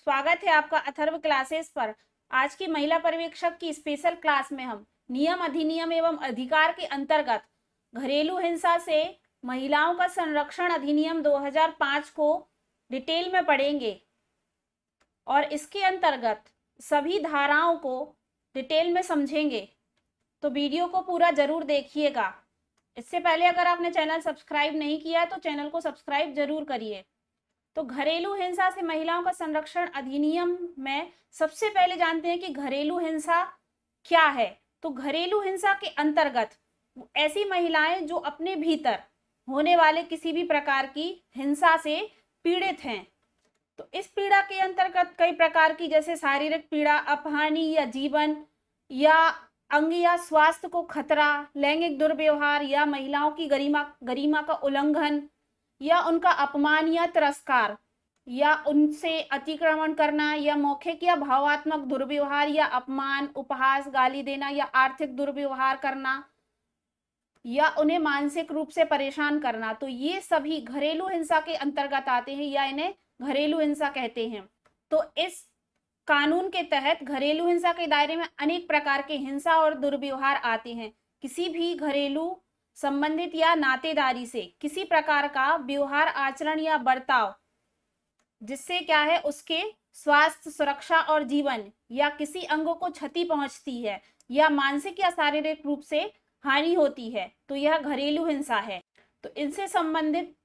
स्वागत है आपका अथर्व क्लासेस पर। आज की महिला पर्यवेक्षक की स्पेशल क्लास में हम नियम अधिनियम एवं अधिकार के अंतर्गत घरेलू हिंसा से महिलाओं का संरक्षण अधिनियम 2005 को डिटेल में पढ़ेंगे और इसके अंतर्गत सभी धाराओं को डिटेल में समझेंगे। तो वीडियो को पूरा जरूर देखिएगा। इससे पहले अगर आपने चैनल सब्सक्राइब नहीं किया है तो चैनल को सब्सक्राइब जरूर करिए। तो घरेलू हिंसा से महिलाओं का संरक्षण अधिनियम में सबसे पहले जानते हैं कि घरेलू हिंसा क्या है। तो घरेलू हिंसा के अंतर्गत ऐसी महिलाएं जो अपने भीतर होने वाले किसी भी प्रकार की हिंसा से पीड़ित हैं। तो इस पीड़ा के अंतर्गत कई प्रकार की, जैसे शारीरिक पीड़ा, अपहानि या जीवन या अंग या स्वास्थ्य को खतरा, लैंगिक दुर्व्यवहार या महिलाओं की गरिमा का उल्लंघन या उनका अपमान या तिरस्कार या उनसे अतिक्रमण करना या मौखिक या भावात्मक दुर्व्यवहार या अपमान, उपहास, गाली देना या आर्थिक दुर्व्यवहार करना या उन्हें मानसिक रूप से परेशान करना। तो ये सभी घरेलू हिंसा के अंतर्गत आते हैं या इन्हें घरेलू हिंसा कहते हैं। तो इस कानून के तहत घरेलू हिंसा के दायरे में अनेक प्रकार के हिंसा और दुर्व्यवहार आते हैं। किसी भी घरेलू संबंधित या नातेदारी से किसी प्रकार का व्यवहार, आचरण या बर्ताव जिससे क्या है उसके स्वास्थ्य, सुरक्षा और जीवन या किसी अंग को क्षति पहुंचती है या मानसिक या शारीरिक रूप से हानि होती है, तो यह घरेलू हिंसा है। तो इनसे संबंधित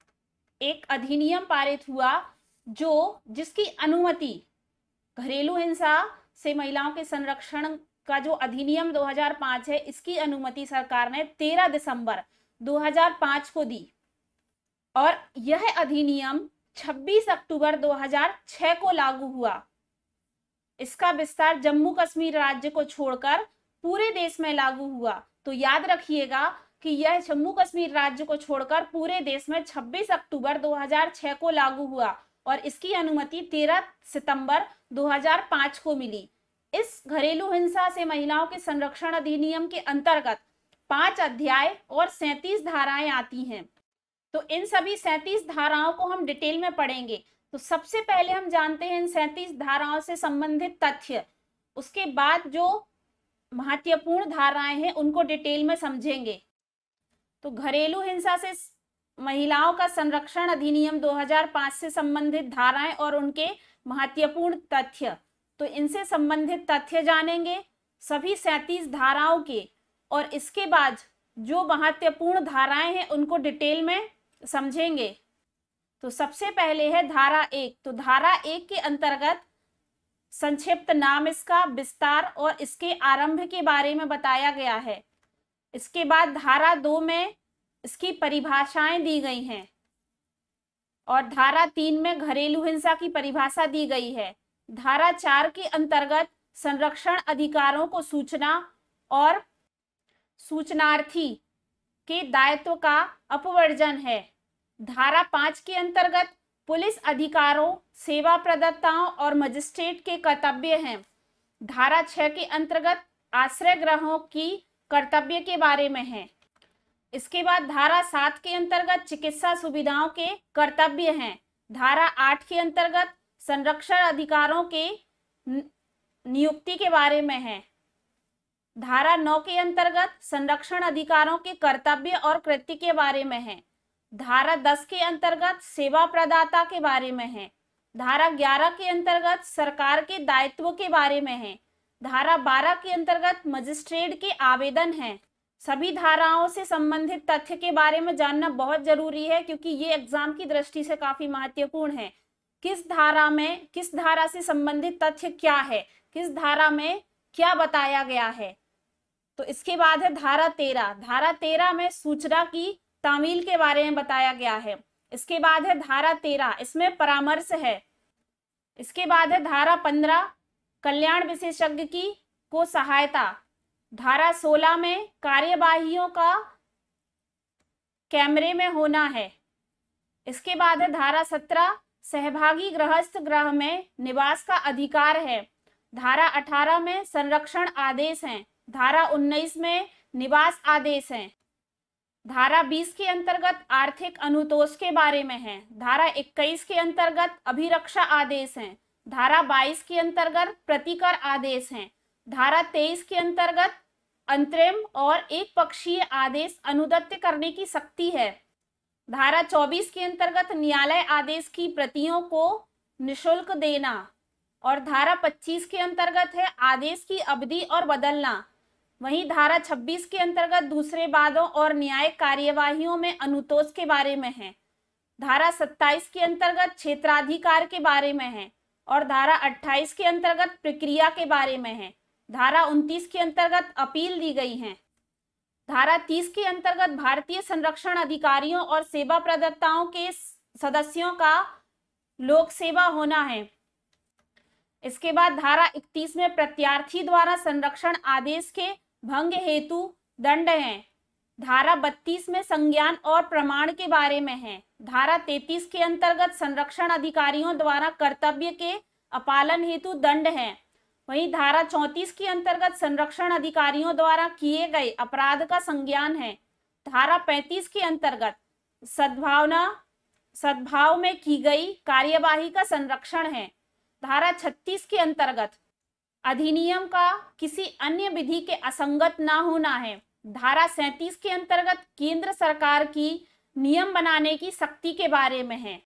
एक अधिनियम पारित हुआ जिसकी अनुमति घरेलू हिंसा से महिलाओं के संरक्षण का जो अधिनियम 2005 है, इसकी अनुमति सरकार ने 13 दिसंबर 2005 को दी और यह अधिनियम 26 अक्टूबर 2006 को लागू हुआ। इसका विस्तार जम्मू कश्मीर राज्य को छोड़कर पूरे देश में लागू हुआ। तो याद रखिएगा कि यह जम्मू कश्मीर राज्य को छोड़कर पूरे देश में 26 अक्टूबर 2006 को लागू हुआ और इसकी अनुमति 13 सितंबर 2005 को मिली। इस घरेलू हिंसा से महिलाओं के संरक्षण अधिनियम के अंतर्गत 5 अध्याय और 37 धाराएं आती हैं। तो इन सभी 37 धाराओं को हम डिटेल में पढ़ेंगे। तो सबसे पहले हम जानते हैं इन 37 धाराओं से संबंधित तथ्य, उसके बाद जो महत्वपूर्ण धाराएं हैं उनको डिटेल में समझेंगे। तो घरेलू हिंसा से महिलाओं का संरक्षण अधिनियम 2005 से संबंधित धाराएं और उनके महत्वपूर्ण तथ्य। तो इनसे संबंधित तथ्य जानेंगे सभी 37 धाराओं के, और इसके बाद जो महत्वपूर्ण धाराएं हैं उनको डिटेल में समझेंगे। तो सबसे पहले है धारा 1। तो धारा 1 के अंतर्गत संक्षिप्त नाम, इसका विस्तार और इसके आरंभ के बारे में बताया गया है। इसके बाद धारा 2 में इसकी परिभाषाएं दी गई हैं और धारा 3 में घरेलू हिंसा की परिभाषा दी गई है। धारा 4 के अंतर्गत संरक्षण अधिकारों को सूचना और सूचनार्थी के दायित्व का अपवर्जन है। धारा 5 के अंतर्गत पुलिस अधिकारों, सेवा प्रदाताओं और मजिस्ट्रेट के कर्तव्य हैं। धारा 6 के अंतर्गत आश्रय गृहों की कर्तव्य के बारे में है। इसके बाद धारा 7 के अंतर्गत चिकित्सा सुविधाओं के कर्तव्य हैं। धारा 8 के अंतर्गत संरक्षण अधिकारों के नियुक्ति के बारे में है। धारा 9 के अंतर्गत संरक्षण अधिकारों के कर्तव्य और कृत्य के बारे में है। धारा 10 के अंतर्गत सेवा प्रदाता के बारे में है। धारा 11 के अंतर्गत सरकार के दायित्वों के बारे में है। धारा 12 के अंतर्गत मजिस्ट्रेट के आवेदन हैं। सभी धाराओं से संबंधित तथ्य के बारे में जानना बहुत जरूरी है क्योंकि ये एग्जाम की दृष्टि से काफी महत्वपूर्ण है। किस धारा से संबंधित तथ्य क्या है, किस धारा में क्या बताया गया है। तो इसके बाद है धारा 13। धारा 13 में सूचना की तामील के बारे में बताया गया है। इसके बाद है धारा 13, इसमें परामर्श है। इसके बाद है धारा 15, कल्याण विशेषज्ञ की को सहायता। धारा 16 में कार्यवाहियों का कैमरे में होना है। इसके बाद है धारा 17, सहभागी गृहस्थ गृह में निवास का अधिकार है। धारा 18 में संरक्षण आदेश हैं। धारा 19 में निवास आदेश हैं। धारा 20 के अंतर्गत आर्थिक अनुतोष के बारे में है। धारा 21 के अंतर्गत अभिरक्षा आदेश हैं। धारा 22 के अंतर्गत प्रतिकर आदेश हैं। धारा 23 के अंतर्गत अंतरिम और एक पक्षीय आदेश अनुदत्त करने की शक्ति है। धारा 24 के अंतर्गत न्यायालय आदेश की प्रतियों को निशुल्क देना। और धारा 25 के अंतर्गत है आदेश की अवधि और बदलना। वहीं धारा 26 के अंतर्गत दूसरे वादों और न्यायिक कार्यवाहियों में अनुतोष के बारे में है। धारा 27 के अंतर्गत क्षेत्राधिकार के बारे में है और धारा 28 के अंतर्गत प्रक्रिया के बारे में है। धारा 29 के अंतर्गत अपील दी गई है। धारा 30 के अंतर्गत भारतीय संरक्षण अधिकारियों और सेवा प्रदाताओं के सदस्यों का लोक सेवा होना है। इसके बाद धारा 31 में प्रत्यार्थी द्वारा संरक्षण आदेश के भंग हेतु दंड हैं। धारा 32 में संज्ञान और प्रमाण के बारे में है। धारा 33 के अंतर्गत संरक्षण अधिकारियों द्वारा कर्तव्य के अपालन हेतु दंड हैं। वहीं धारा 34 के अंतर्गत संरक्षण अधिकारियों द्वारा किए गए अपराध का संज्ञान है। धारा 35 के अंतर्गत सद्भाव में की गई कार्यवाही का संरक्षण है। धारा 36 के अंतर्गत अधिनियम का किसी अन्य विधि के असंगत ना होना है। धारा 37 के अंतर्गत केंद्र सरकार की नियम बनाने की शक्ति के बारे में है।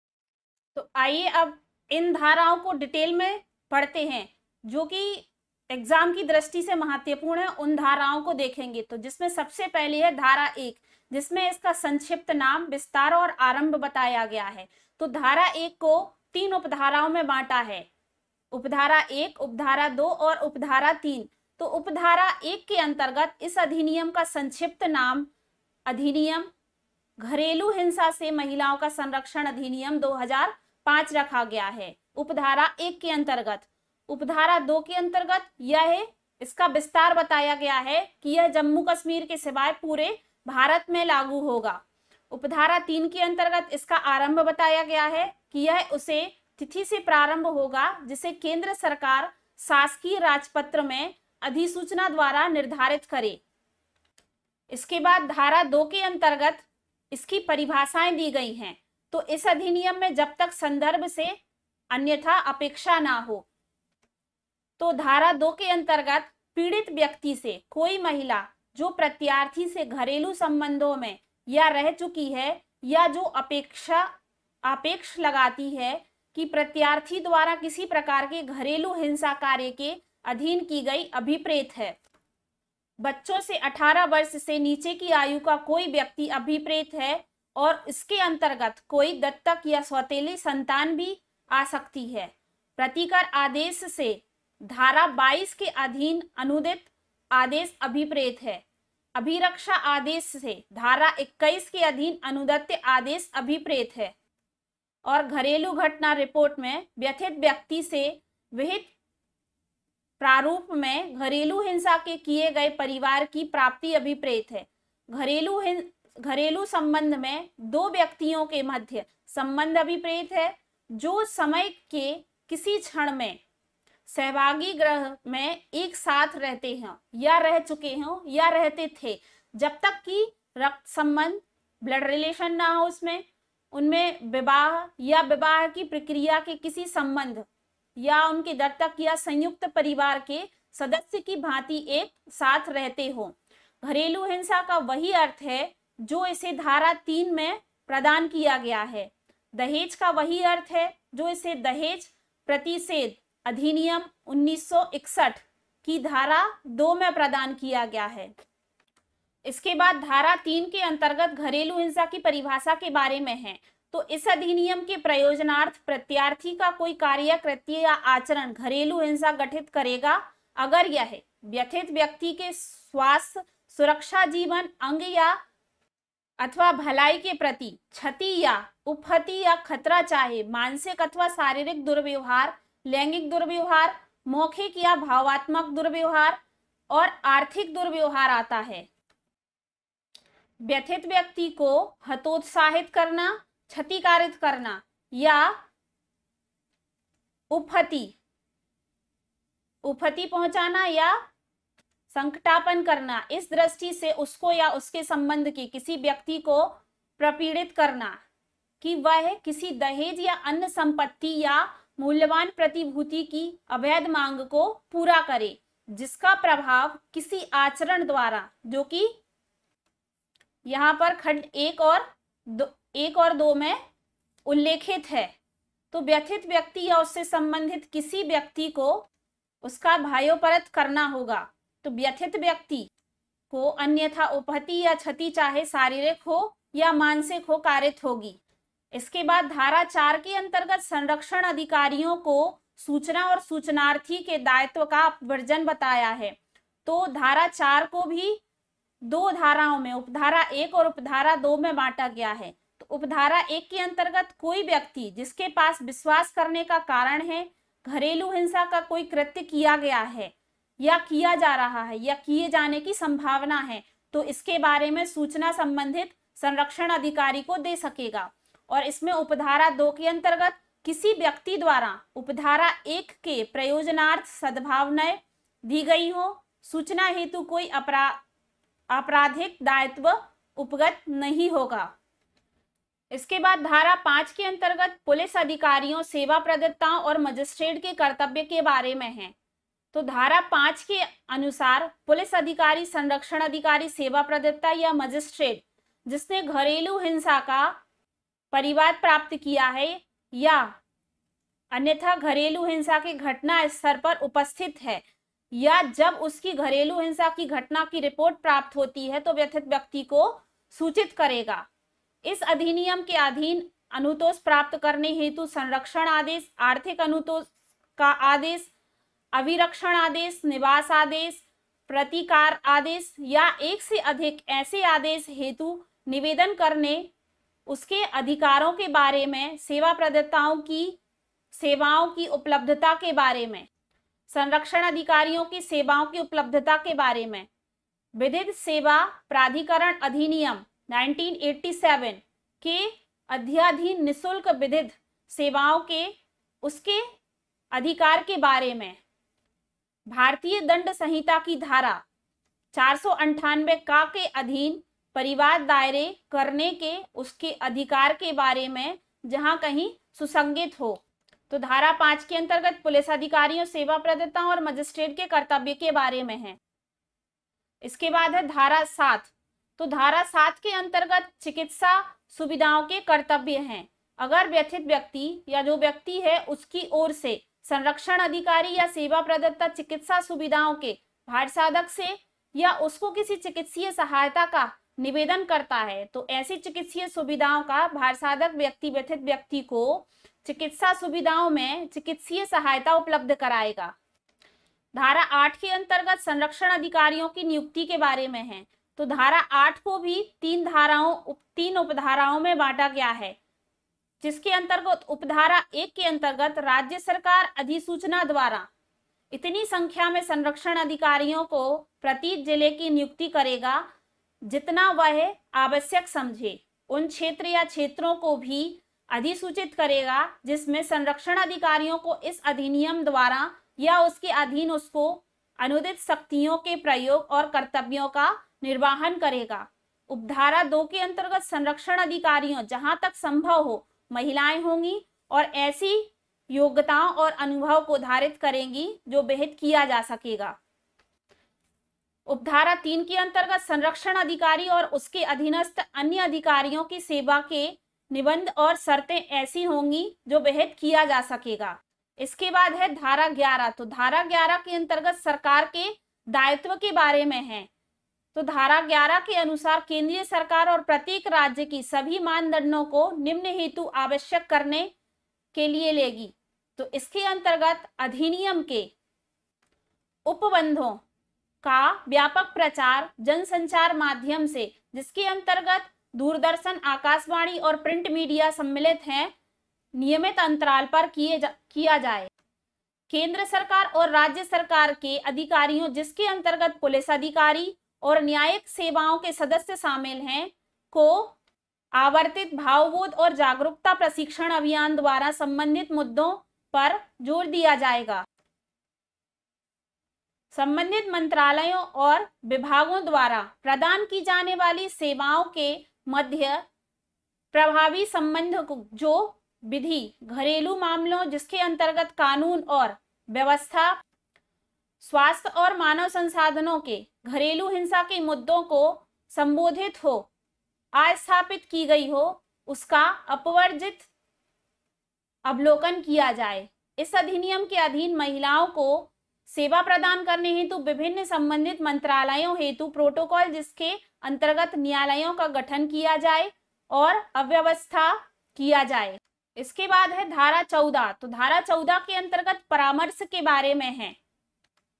तो आइए अब इन धाराओं को डिटेल में पढ़ते हैं जो कि एग्जाम की दृष्टि से महत्वपूर्ण है। उन धाराओं को देखेंगे तो जिसमें सबसे पहले है धारा 1, जिसमें इसका संक्षिप्त नाम, विस्तार और आरंभ बताया गया है। तो धारा 1 को 3 उपधाराओं में बांटा है, उपधारा 1, उपधारा 2 और उपधारा 3। तो उपधारा 1 के अंतर्गत इस अधिनियम का संक्षिप्त नाम अधिनियम घरेलू हिंसा से महिलाओं का संरक्षण अधिनियम 2005 रखा गया है, उपधारा 1 के अंतर्गत। उपधारा 2 के अंतर्गत इसका विस्तार बताया गया है कि यह जम्मू कश्मीर के सिवाय पूरे भारत में लागू होगा। उपधारा 3 के अंतर्गत इसका आरंभ बताया गया है कि यह उसे तिथि से प्रारंभ होगा जिसे केंद्र सरकार शासकीय राजपत्र में अधिसूचना द्वारा निर्धारित करे। इसके बाद धारा 2 के अंतर्गत इसकी परिभाषाएं दी गई हैं। तो इस अधिनियम में जब तक संदर्भ से अन्यथा अपेक्षा ना हो, तो धारा 2 के अंतर्गत पीड़ित व्यक्ति से कोई महिला जो प्रत्यार्थी से घरेलू संबंधों में या रह चुकी है या जो अपेक्ष लगाती है कि प्रत्यार्थी द्वारा किसी प्रकार के घरेलू हिंसा कार्य के अधीन की गई अभिप्रेत है। बच्चों से 18 वर्ष से नीचे की आयु का कोई व्यक्ति अभिप्रेत है और इसके अंतर्गत कोई दत्तक या सौतेली संतान भी आ सकती है। प्रतिकर आदेश से धारा 22 के अधीन अनुदित आदेश अभिप्रेत है। अभिरक्षा आदेश से धारा 21 के अधीन अनुदत्त आदेश अभिप्रेत है। और घरेलू घटना रिपोर्ट में व्यथित व्यक्ति से विहित प्रारूप में घरेलू हिंसा के किए गए परिवार की प्राप्ति अभिप्रेत है। घरेलू संबंध में दो व्यक्तियों के मध्य संबंध अभिप्रेत है जो समय के किसी क्षण में सहभागी ग्रह में एक साथ रहते हैं या रह चुके हों या रहते थे, जब तक कि रक्त संबंध ब्लड रिलेशन ना हो, उनमें विवाह या विवाह की प्रक्रिया के किसी संबंध या उनके दत्तक या संयुक्त परिवार के सदस्य की भांति एक साथ रहते हो। घरेलू हिंसा का वही अर्थ है जो इसे धारा 3 में प्रदान किया गया है। दहेज का वही अर्थ है जो इसे दहेज प्रतिषेध अधिनियम 1961 की धारा 2 में प्रदान किया गया है। इसके बाद धारा 3 के अंतर्गत घरेलू हिंसा की परिभाषा के बारे में है। तो इस अधिनियम के प्रयोजनार्थ प्रत्यार्थी का कोई कार्य, कृत्य या आचरण घरेलू हिंसा गठित करेगा अगर यह व्यथित व्यक्ति के स्वास्थ्य, सुरक्षा, जीवन, अंग या अथवा भलाई के प्रति क्षति या उपहति या खतरा, चाहे मानसिक अथवा शारीरिक दुर्व्यवहार, लैंगिक दुर्व्यवहार, मौखिक या भावात्मक दुर्व्यवहार और आर्थिक दुर्व्यवहार आता है। व्यथित व्यक्ति को हतोत्साहित करना, क्षतिकारित करना या उपहति पहुंचाना या संकटापन करना, इस दृष्टि से उसको या उसके संबंध के किसी व्यक्ति को प्रपीड़ित करना कि वह किसी दहेज या अन्य संपत्ति या मूल्यवान प्रतिभूति की अवैध मांग को पूरा करे, जिसका प्रभाव किसी आचरण द्वारा, जो कि यहाँ पर खंड 1 और 2 में उल्लेखित है, तो व्यथित व्यक्ति या उससे संबंधित किसी व्यक्ति को उसका भायोपरत करना होगा। तो व्यथित व्यक्ति को अन्यथा उपहति या क्षति चाहे शारीरिक हो या मानसिक हो कारित होगी। इसके बाद धारा 4 के अंतर्गत संरक्षण अधिकारियों को सूचना और सूचनार्थी के दायित्व का वर्जन बताया है। तो धारा 4 को भी 2 धाराओं में, उपधारा 1 और उपधारा 2 में बांटा गया है। तो उपधारा 1 के अंतर्गत कोई व्यक्ति जिसके पास विश्वास करने का कारण है, घरेलू हिंसा का कोई कृत्य किया गया है या किया जा रहा है या किए जाने की संभावना है, तो इसके बारे में सूचना संबंधित संरक्षण अधिकारी को दे सकेगा। और इसमें उपधारा 2 के अंतर्गत किसी व्यक्ति द्वारा उपधारा 1 के प्रयोजनार्थ सद्भावनाएं दी गई हो, सूचना हेतु कोई आपराधिक दायित्व उपगत नहीं होगा। इसके बाद धारा 5 के अंतर्गत पुलिस अधिकारियों, सेवा प्रदाताओं और मजिस्ट्रेट के कर्तव्य के बारे में है। तो धारा 5 के अनुसार पुलिस अधिकारी, संरक्षण अधिकारी, सेवा प्रदाता या मजिस्ट्रेट जिसने घरेलू हिंसा का परिवाद प्राप्त किया है या अन्यथा घरेलू हिंसा की घटना स्तर पर उपस्थित है या जब उसकी घरेलू हिंसा की घटना की रिपोर्ट प्राप्त होती है, तो व्यथित व्यक्ति को सूचित करेगा। इस अधिनियम के अधीन अनुतोष प्राप्त करने हेतु संरक्षण आदेश, आर्थिक अनुतोष का आदेश, अभिरक्षण आदेश, निवास आदेश, प्रतिकार आदेश या एक से अधिक ऐसे आदेश हेतु निवेदन करने, उसके अधिकारों के बारे में, सेवा प्रदाताओं की सेवाओं की उपलब्धता के बारे में, संरक्षण अधिकारियों की सेवाओं की उपलब्धता के बारे में, विधिक सेवा प्राधिकरण अधिनियम 1987 के अध्याधीन निःशुल्क विधिक सेवाओं के उसके अधिकार के बारे में, भारतीय दंड संहिता की धारा 498 का के अधीन परिवाद दायरे करने के उसके अधिकार के बारे में जहां कहीं सुसंगत हो। तो धारा 5 के अंतर्गत पुलिस अधिकारियों, सेवा प्रदाताओं और मजिस्ट्रेट के कर्तव्य के बारे में है। इसके बाद है धारा 7। तो धारा 7 के अंतर्गत चिकित्सा सुविधाओं के कर्तव्य हैं। अगर व्यथित व्यक्ति या जो व्यक्ति है उसकी ओर से संरक्षण अधिकारी या सेवा प्रदाता चिकित्सा सुविधाओं के भार साधक से या उसको किसी चिकित्सीय सहायता का निवेदन करता है, तो ऐसी चिकित्सीय सुविधाओं का भार साधक व्यक्ति व्यथित व्यक्ति को चिकित्सा सुविधाओं में चिकित्सीय सहायता उपलब्ध कराएगा। धारा 8 के अंतर्गत संरक्षण अधिकारियों की नियुक्ति के बारे में है। तो धारा 8 को भी 3 उपधाराओं में बांटा गया है, जिसके अंतर्गत उपधारा 1 के अंतर्गत राज्य सरकार अधिसूचना द्वारा इतनी संख्या में संरक्षण अधिकारियों को प्रति जिले की नियुक्ति करेगा जितना वह आवश्यक समझे। उन क्षेत्र या क्षेत्रों को भी अधिसूचित करेगा जिसमें संरक्षण अधिकारियों को इस अधिनियम द्वारा या उसके अधीन उसको अनुदित शक्तियों के प्रयोग और कर्तव्यों का निर्वहन करेगा। उपधारा 2 के अंतर्गत संरक्षण अधिकारियों जहां तक संभव हो महिलाएं होंगी और ऐसी योग्यताओं और अनुभव को धारित करेंगी जो विहित किया जा सकेगा। उपधारा 3 के अंतर्गत संरक्षण अधिकारी और उसके अधीनस्थ अन्य अधिकारियों की सेवा के निबंध और शर्तें ऐसी होंगी जो विहित किया जा सकेगा। इसके बाद है धारा 11। तो धारा 11 के अंतर्गत सरकार के दायित्व के बारे में है। तो धारा 11 के अनुसार केंद्रीय सरकार और प्रत्येक राज्य की सभी मानदंडों को निम्न हेतु आवश्यक करने के लिए लेगी। तो इसके अंतर्गत अधिनियम के उपबंधों का व्यापक प्रचार जनसंचार माध्यम से, जिसके अंतर्गत दूरदर्शन, आकाशवाणी और प्रिंट मीडिया सम्मिलित हैं, नियमित अंतराल पर किया जाए। केंद्र सरकार और राज्य सरकार के अधिकारियों, जिसके अंतर्गत पुलिस अधिकारी और न्यायिक सेवाओं के सदस्य शामिल हैं, को आवर्तित भावबोध और जागरूकता प्रशिक्षण अभियान द्वारा संबंधित मुद्दों पर जोर दिया जाएगा। संबंधित मंत्रालयों और विभागों द्वारा प्रदान की जाने वाली सेवाओं के मध्य प्रभावी संबंध को जो विधि घरेलू मामलों जिसके अंतर्गत कानून और व्यवस्था स्वास्थ्य और मानव संसाधनों के घरेलू हिंसा के मुद्दों को संबोधित हो स्थापित की गई हो उसका अपवर्जित अवलोकन किया जाए। इस अधिनियम के अधीन महिलाओं को सेवा प्रदान करने हेतु विभिन्न संबंधित मंत्रालयों हेतु प्रोटोकॉल जिसके अंतर्गत न्यायालयों का गठन किया जाए और अव्यवस्था किया जाए। इसके बाद है धारा 14। तो धारा 14 के अंतर्गत परामर्श के बारे में है,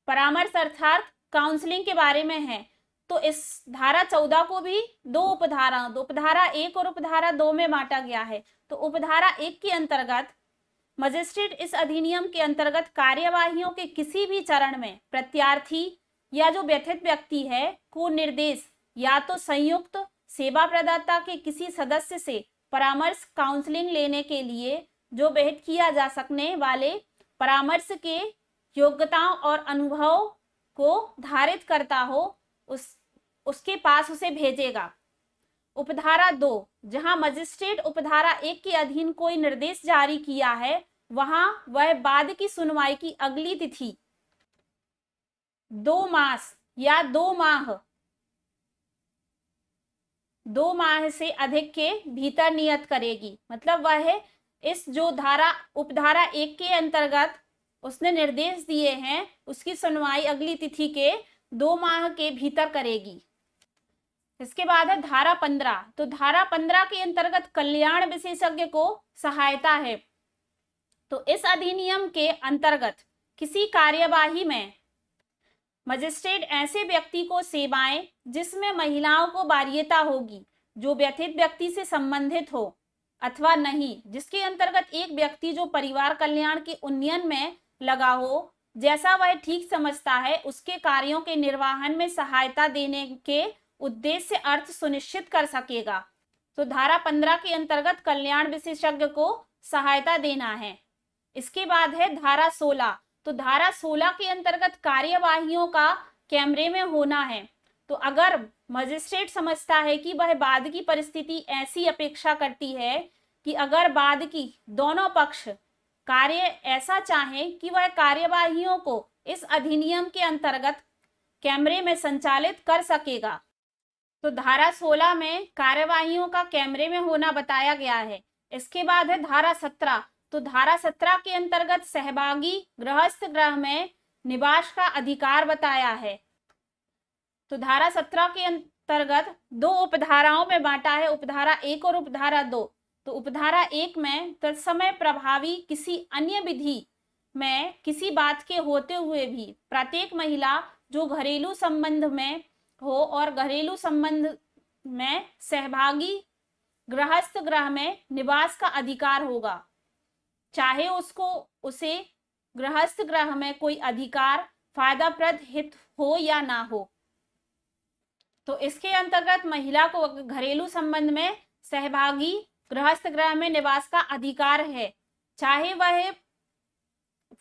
परामर्श अर्थात काउंसलिंग के बारे में है। तो इस धारा 14 को भी दो उपधारा 1 और उपधारा 2 में बांटा गया है। तो उपधारा 1 के अंतर्गत मजिस्ट्रेट इस अधिनियम के अंतर्गत कार्यवाहियों के किसी भी चरण में प्रत्यार्थी या जो व्यथित व्यक्ति है को निर्देश या तो संयुक्त सेवा प्रदाता के किसी सदस्य से परामर्श काउंसलिंग लेने के लिए जो विहित किया जा सकने वाले परामर्श के योग्यताओं और अनुभव को धारित करता हो उसके पास उसे भेजेगा। उपधारा 2 जहां मजिस्ट्रेट उपधारा 1 के अधीन कोई निर्देश जारी किया है वहां वह बाद की सुनवाई की अगली तिथि 2 मास या 2 माह से अधिक के भीतर नियत करेगी। मतलब वह इस जो उपधारा 1 के अंतर्गत उसने निर्देश दिए हैं उसकी सुनवाई अगली तिथि के 2 माह के भीतर करेगी। इसके बाद है धारा 15। तो धारा 15 के अंतर्गत कल्याण विशेषज्ञ को सहायता है। तो इस अधिनियम के अंतर्गत किसी कार्यवाही में मजिस्ट्रेट ऐसे व्यक्ति को सेवाएं जिसमें महिलाओं को वरीयता होगी जो व्यथित व्यक्ति से संबंधित हो अथवा नहीं, जिसके अंतर्गत एक व्यक्ति जो परिवार कल्याण के उन्नयन में लगा हो जैसा वह ठीक समझता है उसके कार्यों के निर्वहन में सहायता देने के उद्देश्य से अर्थ सुनिश्चित कर सकेगा। तो धारा 15 के अंतर्गत कल्याण विशेषज्ञ को सहायता देना है। इसके बाद है धारा 16। तो धारा 16 के अंतर्गत कार्यवाहियों का कैमरे में होना है। तो अगर मजिस्ट्रेट समझता है कि वह बाद की परिस्थिति ऐसी अपेक्षा करती है कि अगर बाद की दोनों पक्ष कार्य ऐसा चाहें कि वह कार्यवाहियों को इस अधिनियम के अंतर्गत कैमरे में संचालित कर सकेगा। तो धारा 16 में कार्यवाहियों का कैमरे में होना बताया गया है। इसके बाद है धारा 17। तो धारा 17 के अंतर्गत सहभागी गृहस्थ गृह में निवास का अधिकार बताया है। तो धारा 17 के अंतर्गत 2 उपधाराओं में बांटा है, उपधारा 1 और उपधारा 2। तो उपधारा 1 में तत्समय प्रभावी किसी अन्य विधि में किसी बात के होते हुए भी प्रत्येक महिला जो घरेलू संबंध में हो और घरेलू संबंध में सहभागी गृहस्थ गृह में निवास का अधिकार होगा, चाहे उसे गृहस्थ गृह में कोई अधिकार फायदाप्रद हित हो या ना हो। तो इसके अंतर्गत महिला को घरेलू संबंध में सहभागी गृहस्थ गृह में निवास का अधिकार है, चाहे वह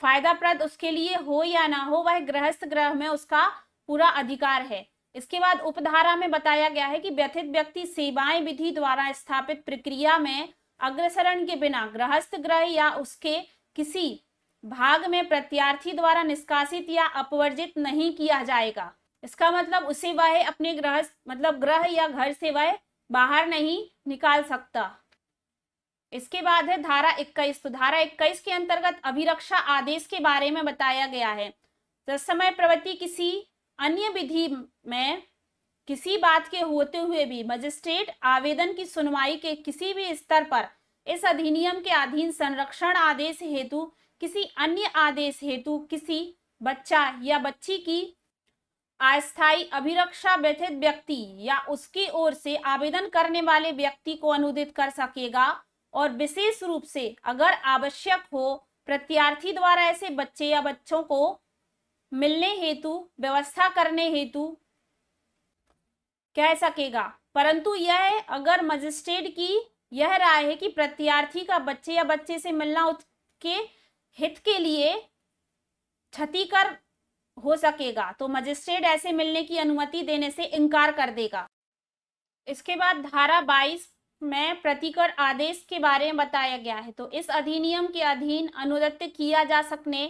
फायदाप्रद उसके लिए हो या ना हो, वह गृहस्थ गृह में उसका पूरा अधिकार है। इसके बाद उपधारा में बताया गया है कि व्यथित व्यक्ति सेवाएं विधि द्वारा स्थापित प्रक्रिया में अग्रसरण के बिना गृहस्थ गृह या उसके किसी भाग में प्रत्यार्थी द्वारा निष्कासित या अपवर्जित नहीं किया जाएगा। इसका मतलब उसे वह अपने गृह या घर से वह बाहर नहीं निकाल सकता। इसके बाद है धारा 21। तो धारा 21 के अंतर्गत अभिरक्षा आदेश के बारे में बताया गया है। तत्समय प्रवृत्ति किसी अन्य विधि में किसी बात के होते हुए भी मजिस्ट्रेट आवेदन की सुनवाई के किसी भी स्तर पर इस अधिनियम के अधीन संरक्षण आदेश हेतु किसी अन्य आदेश हेतु किसी बच्चा या बच्ची की अस्थायी अभिरक्षा व्यथित व्यक्ति या उसकी ओर से आवेदन करने वाले व्यक्ति को अनुदित कर सकेगा और विशेष रूप से अगर आवश्यक हो प्रत्यार्थी द्वारा ऐसे बच्चे या बच्चों को मिलने हेतु व्यवस्था करने हेतु कह सकेगा। परंतु यह अगर मजिस्ट्रेट की यह राय है कि प्रत्यार्थी का बच्चे या बच्चे से मिलना उसके हित के लिए क्षतिकर हो सकेगा तो मजिस्ट्रेट ऐसे मिलने की अनुमति देने से इनकार कर देगा। इसके बाद धारा 22 में प्रतिकर आदेश के बारे में बताया गया है। तो इस अधिनियम के अधीन अनुदत्त किया जा सकने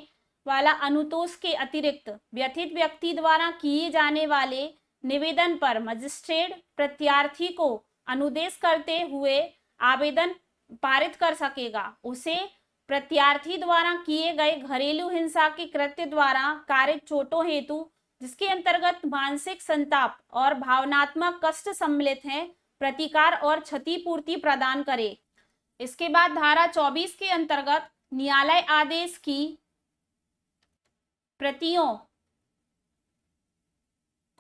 वाला अनुतोष के अतिरिक्त व्यथित व्यक्ति द्वारा किए जाने वाले निवेदन पर मजिस्ट्रेट प्रत्यार्थी को अनुदेश करते हुए आवेदन पारित कर सकेगा। उसे प्रत्यार्थी द्वारा किए गए घरेलू हिंसा के कृत्य द्वारा कारित चोटों हेतु, जिसके अंतर्गत मानसिक संताप और भावनात्मक कष्ट सम्मिलित हैं, प्रतिकार और क्षतिपूर्ति प्रदान करे। इसके बाद धारा 24 के अंतर्गत न्यायालय आदेश की प्रतियों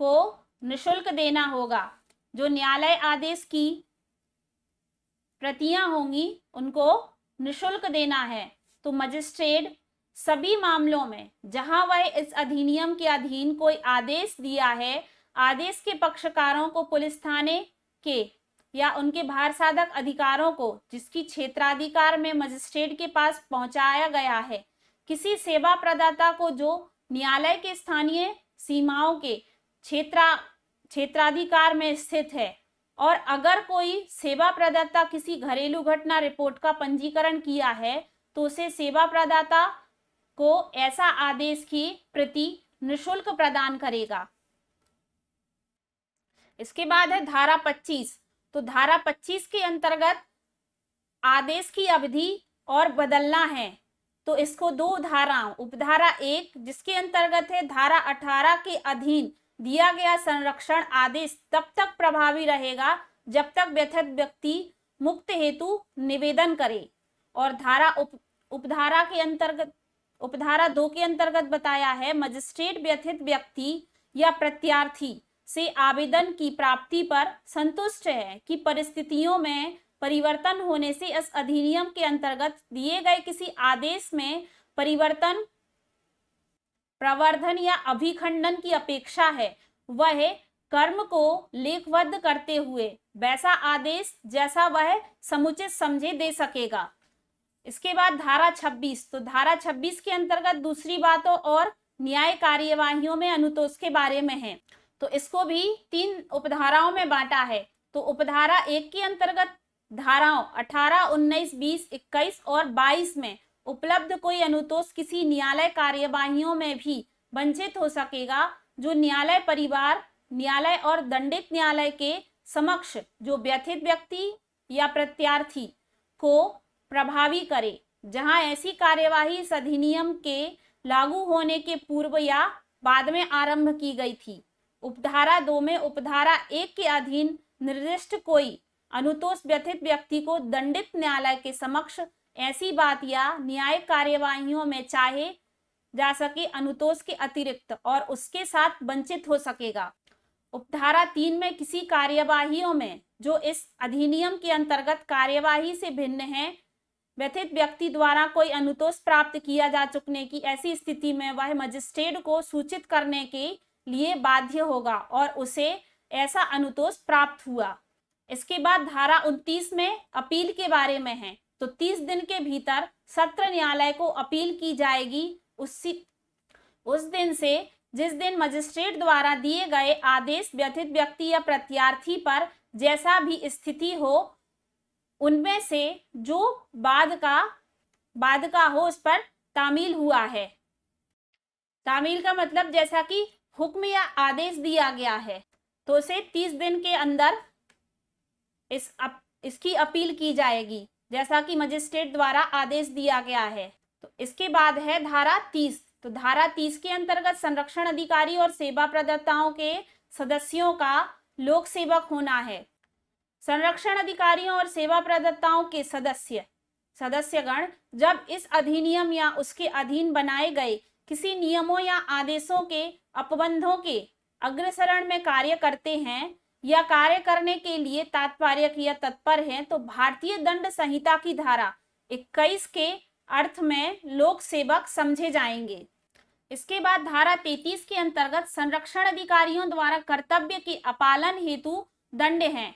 को निशुल्क देना होगा। जो न्यायालय आदेश की प्रतियां होंगी उनको निशुल्क देना है। तो मजिस्ट्रेट सभी मामलों में जहां वह इस अधिनियम के अधीन कोई आदेश दिया है, आदेश के पक्षकारों को पुलिस थाने के या उनके भारसाधक अधिकारों को जिसकी क्षेत्राधिकार में मजिस्ट्रेट के पास पहुंचाया गया है, किसी सेवा प्रदाता को जो न्यायालय के स्थानीय सीमाओं के क्षेत्राधिकार में स्थित है, और अगर कोई सेवा प्रदाता किसी घरेलू घटना रिपोर्ट का पंजीकरण किया है तो उसे सेवा प्रदाता को ऐसा आदेश की प्रति निशुल्क प्रदान करेगा। इसके बाद है धारा 25। तो धारा 25 के अंतर्गत आदेश की अवधि और बदलना है। तो इसको दो धाराओं, उपधारा 1 जिसके अंतर्गत है धारा 18 के अधीन दिया गया संरक्षण आदेश तब तक प्रभावी रहेगा जब तक व्यथित व्यक्ति मुक्त हेतु निवेदन करे, और उपधारा के अंतर्गत उपधारा 2 के अंतर्गत बताया है मजिस्ट्रेट व्यथित व्यक्ति या प्रत्यार्थी से आवेदन की प्राप्ति पर संतुष्ट है कि परिस्थितियों में परिवर्तन होने से इस अधिनियम के अंतर्गत दिए गए किसी आदेश में परिवर्तन, प्रवर्धन या अभिखंडन की अपेक्षा है, वह कर्म को लेखबद्ध करते हुए वैसा आदेश जैसा वह समुचित समझे दे सकेगा। इसके बाद धारा 26। तो धारा 26 के अंतर्गत दूसरी बातों और न्याय कार्यवाहियों में अनुतोष के बारे में है। तो इसको भी 3 उपधाराओं में बांटा है। तो उपधारा 1 के अंतर्गत धाराओं 18, 19, 20, 21 और 22 में उपलब्ध कोई अनुतोष किसी न्यायालय कार्यवाहियों में भी वंचित हो सकेगा जो न्यायालय परिवार, न्यायालय और दंडित न्यायालय के समक्ष जो व्यथित व्यक्ति या प्रत्यार्थी को प्रभावी करे, जहां ऐसी कार्यवाही इस अधिनियम के लागू होने के पूर्व या बाद में आरंभ की गई थी। उपधारा 2 में उपधारा 1 के अधीन निर्दिष्ट कोई अनुतोष व्यथित व्यक्ति को दंडित न्यायालय के समक्ष ऐसी बात या न्यायिक कार्यवाहियों में चाहे जा सके अनुतोष के अतिरिक्त और उसके साथ वंचित हो सकेगा। उपधारा 3 में किसी कार्यवाहियों में जो इस अधिनियम के अंतर्गत कार्यवाही से भिन्न है, व्यथित व्यक्ति द्वारा कोई अनुतोष प्राप्त किया जा चुकने की ऐसी स्थिति में वह मजिस्ट्रेट को सूचित करने के लिए बाध्य होगा और उसे ऐसा अनुतोष प्राप्त हुआ। इसके बाद धारा 29 में अपील के बारे में है। तो 30 दिन के भीतर सत्र न्यायालय को अपील की जाएगी उस दिन से जिस दिन मजिस्ट्रेट द्वारा दिए गए आदेश व्यथित व्यक्ति या प्रत्यार्थी पर जैसा भी स्थिति हो उनमें से जो बाद का हो उस पर तामील हुआ है। तामील का मतलब जैसा कि हुक्म या आदेश दिया गया है तो उसे 30 दिन के अंदर इसकी अपील की जाएगी जैसा कि मजिस्ट्रेट द्वारा आदेश दिया गया है। तो इसके बाद है धारा 30। तो धारा 30 के अंतर्गत संरक्षण अधिकारी और सेवा प्रदाताओं के सदस्यों का लोक सेवक होना है। संरक्षण अधिकारियों और सेवा प्रदाताओं के सदस्यगण जब इस अधिनियम या उसके अधीन बनाए गए किसी नियमों या आदेशों के अपबंधों के अग्रसरण में कार्य करते हैं या कार्य करने के लिए तात्पर्य या तत्पर हैं तो भारतीय दंड संहिता की धारा 21 के अर्थ में लोक सेवक समझे जाएंगे। इसके बाद धारा 33 के अंतर्गत संरक्षण अधिकारियों द्वारा कर्तव्य के अपालन हेतु दंड हैं।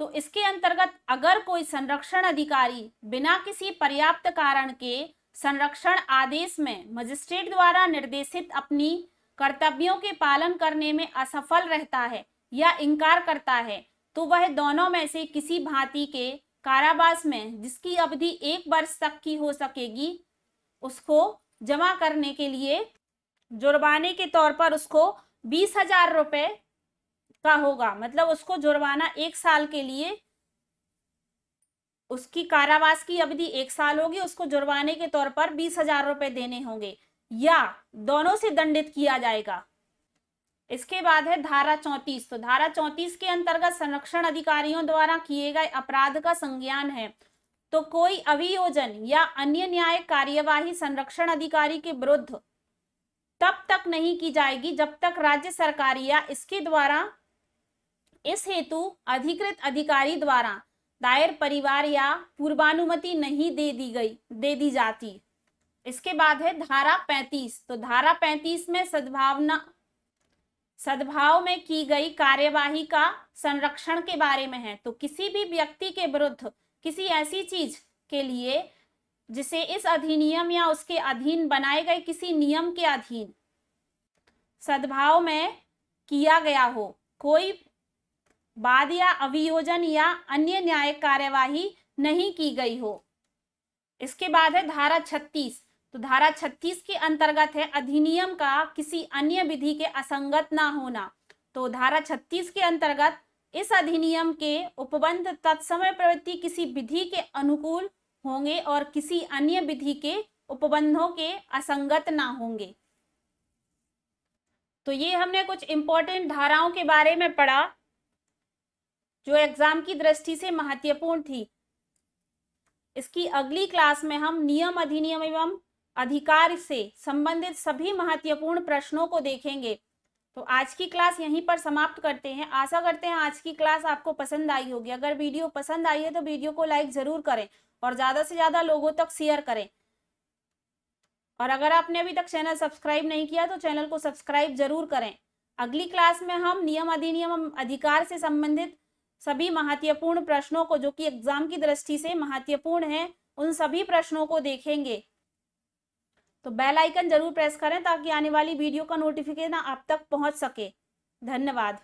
तो इसके अंतर्गत अगर कोई संरक्षण अधिकारी बिना किसी पर्याप्त कारण के संरक्षण आदेश में मजिस्ट्रेट द्वारा निर्देशित अपनी कर्तव्यों के पालन करने में असफल रहता है या इनकार करता है तो वह दोनों में से किसी भांति के कारावास में जिसकी अवधि 1 वर्ष तक की हो सकेगी उसको जमा करने के लिए जुर्माने के तौर पर उसको 20,000 रुपए का होगा। मतलब उसको जुर्माना 1 साल के लिए, उसकी कारावास की अवधि 1 साल होगी, उसको जुर्माने के तौर पर 20,000 रुपए देने होंगे या दोनों से दंडित किया जाएगा। इसके बाद है धारा 34। तो धारा 34 के अंतर्गत संरक्षण अधिकारियों द्वारा किए गए अपराध का संज्ञान है तो कोई अभियोजन या अन्य न्यायिक कार्यवाही संरक्षण अधिकारी के विरुद्ध तब तक नहीं की जाएगी जब तक राज्य सरकार या इसके द्वारा इस हेतु अधिकृत अधिकारी द्वारा दायर परिवार या पूर्वानुमति नहीं दे दी जाती। इसके बाद है धारा 35। तो धारा 35 में सद्भाव में की गई कार्यवाही का संरक्षण के बारे में है। तो किसी भी व्यक्ति के विरुद्ध किसी ऐसी चीज के लिए जिसे इस अधिनियम या उसके अधीन बनाए गए किसी नियम के अधीन सद्भाव में किया गया हो, कोई वाद या अभियोजन या अन्य न्यायिक कार्यवाही नहीं की गई हो। इसके बाद है धारा 36। तो धारा 36 के अंतर्गत है अधिनियम का किसी अन्य विधि के असंगत ना होना। तो धारा 36 के अंतर्गत इस अधिनियम के उपबंध तत्समय प्रवृत्ति किसी विधि के अनुकूल होंगे और किसी अन्य विधि के उपबंधों के असंगत ना होंगे। तो ये हमने कुछ इंपॉर्टेंट धाराओं के बारे में पढ़ा जो एग्जाम की दृष्टि से महत्वपूर्ण थी। इसकी अगली क्लास में हम नियम, अधिनियम एवं अधिकार से संबंधित सभी महत्वपूर्ण प्रश्नों को देखेंगे। तो आज की क्लास यहीं पर समाप्त करते हैं। आशा करते हैं आज की क्लास आपको पसंद आई होगी। अगर वीडियो पसंद आई है तो वीडियो को लाइक जरूर करें और ज्यादा से ज्यादा लोगों तक शेयर करें। और अगर आपने अभी तक चैनल सब्सक्राइब नहीं किया तो चैनल को सब्सक्राइब जरूर करें। अगली क्लास में हम नियम, अधिनियम, अधिकार से संबंधित सभी महत्वपूर्ण प्रश्नों को, जो कि एग्जाम की दृष्टि से महत्वपूर्ण है, उन सभी प्रश्नों को देखेंगे। तो बेल आइकन जरूर प्रेस करें ताकि आने वाली वीडियो का नोटिफिकेशन आप तक पहुंच सके। धन्यवाद।